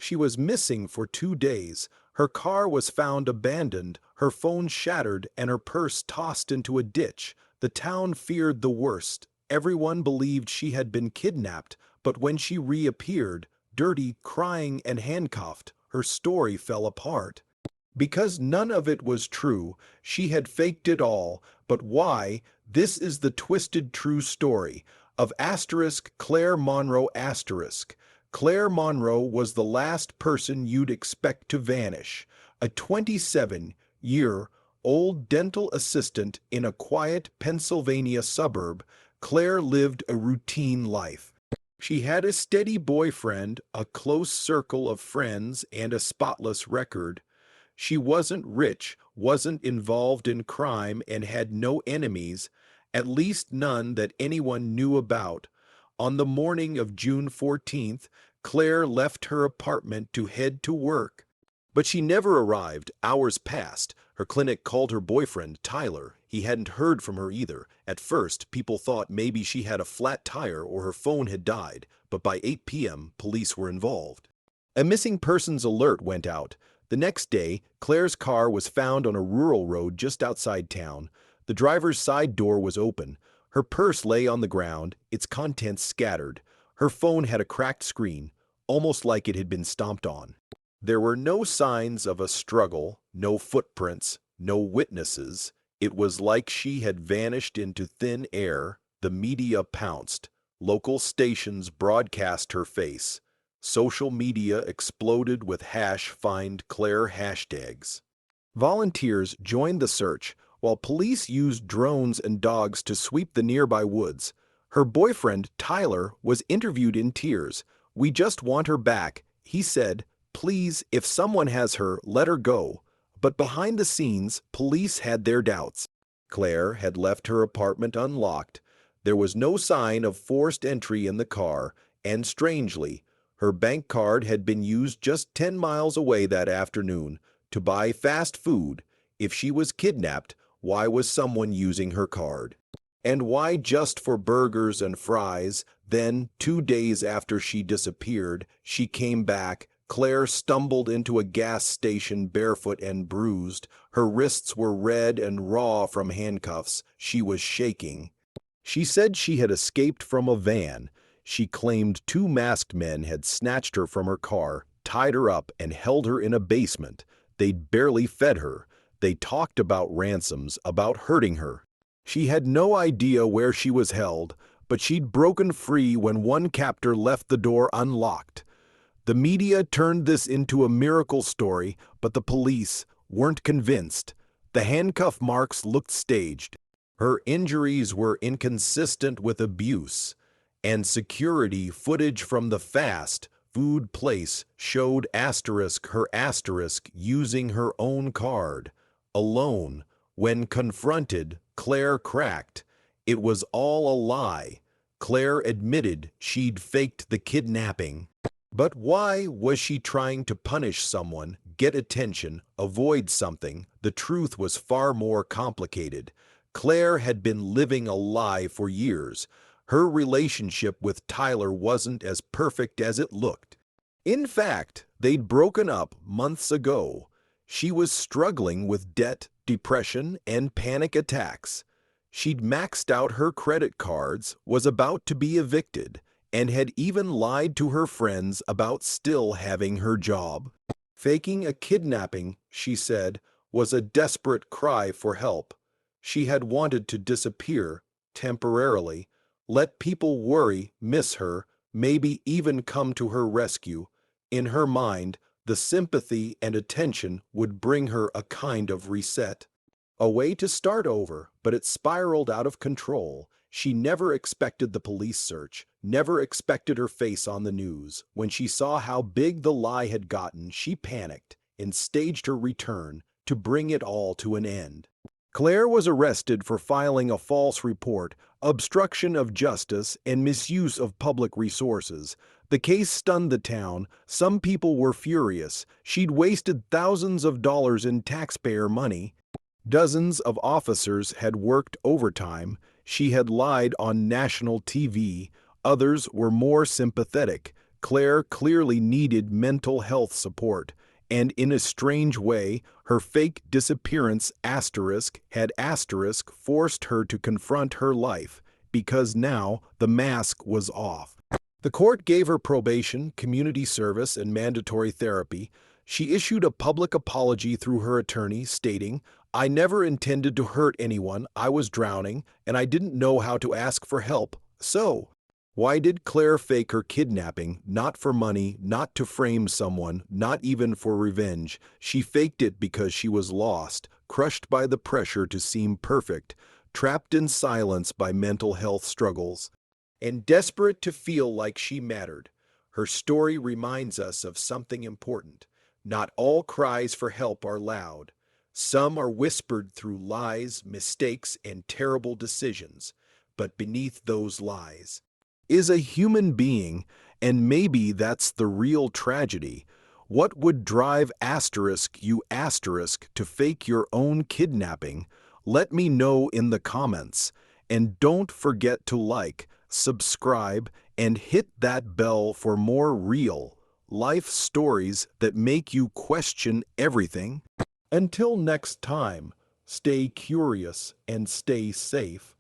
She was missing for 2 days. Her car was found abandoned, her phone shattered, and her purse tossed into a ditch. The town feared the worst. Everyone believed she had been kidnapped, but when she reappeared, dirty, crying, and handcuffed, her story fell apart. Because none of it was true, she had faked it all. But why? This is the twisted true story of Claire Monroe asterisk. Claire Monroe was the last person you'd expect to vanish. A 27-year-old dental assistant in a quiet Pennsylvania suburb, Claire lived a routine life. She had a steady boyfriend, a close circle of friends, and a spotless record. She wasn't rich, wasn't involved in crime, and had no enemies, at least none that anyone knew about. On the morning of June 14th, Claire left her apartment to head to work. But she never arrived. Hours passed. Her clinic called her boyfriend, Tyler. He hadn't heard from her either. At first, people thought maybe she had a flat tire or her phone had died, but by 8 p.m., police were involved. A missing persons alert went out. The next day, Claire's car was found on a rural road just outside town. The driver's side door was open. Her purse lay on the ground, its contents scattered. Her phone had a cracked screen, almost like it had been stomped on. There were no signs of a struggle, no footprints, no witnesses. It was like she had vanished into thin air. The media pounced. Local stations broadcast her face. Social media exploded with #FindClaire hashtags. Volunteers joined the search, while police used drones and dogs to sweep the nearby woods. Her boyfriend, Tyler, was interviewed in tears. "We just want her back," he said. "Please, if someone has her, let her go." But behind the scenes, police had their doubts. Claire had left her apartment unlocked. There was no sign of forced entry in the car, and strangely, her bank card had been used just 10 miles away that afternoon to buy fast food. If she was kidnapped, why was someone using her card? And why just for burgers and fries? Then, 2 days after she disappeared, she came back. Claire stumbled into a gas station barefoot and bruised. Her wrists were red and raw from handcuffs. She was shaking. She said she had escaped from a van. She claimed 2 masked men had snatched her from her car, tied her up, and held her in a basement. They'd barely fed her. They talked about ransoms, about hurting her. She had no idea where she was held, but she'd broken free when one captor left the door unlocked. The media turned this into a miracle story, but the police weren't convinced. The handcuff marks looked staged. Her injuries were inconsistent with abuse, and security footage from the fast food place showed her using her own card. Alone, when confronted, Claire cracked. It was all a lie. Claire admitted she'd faked the kidnapping. But why was she trying to punish someone, get attention, avoid something? The truth was far more complicated. Claire had been living a lie for years. Her relationship with Tyler wasn't as perfect as it looked. In fact, they'd broken up months ago. She was struggling with debt, depression, and panic attacks. She'd maxed out her credit cards, was about to be evicted, and had even lied to her friends about still having her job. Faking a kidnapping, she said, was a desperate cry for help. She had wanted to disappear, temporarily, let people worry, miss her, maybe even come to her rescue. In her mind, the sympathy and attention would bring her a kind of reset. A way to start over, but it spiraled out of control. She never expected the police search, never expected her face on the news. When she saw how big the lie had gotten, she panicked and staged her return to bring it all to an end. Claire was arrested for filing a false report, obstruction of justice, and misuse of public resources. The case stunned the town. Some people were furious. She'd wasted thousands of dollars in taxpayer money. Dozens of officers had worked overtime. She had lied on national TV. Others were more sympathetic. Claire clearly needed mental health support, and in a strange way, her fake disappearance had forced her to confront her life, because now the mask was off. The court gave her probation, community service, and mandatory therapy. She issued a public apology through her attorney, stating, "I never intended to hurt anyone, I was drowning, and I didn't know how to ask for help. So, why did Claire fake her kidnapping? Not for money, not to frame someone, not even for revenge. She faked it because she was lost, crushed by the pressure to seem perfect, trapped in silence by mental health struggles, and desperate to feel like she mattered." Her story reminds us of something important. Not all cries for help are loud. Some are whispered through lies, mistakes, and terrible decisions. But beneath those lies is a human being, and maybe that's the real tragedy. What would drive you to fake your own kidnapping? Let me know in the comments. And don't forget to like, subscribe, and hit that bell for more real life stories that make you question everything. Until next time, stay curious and stay safe.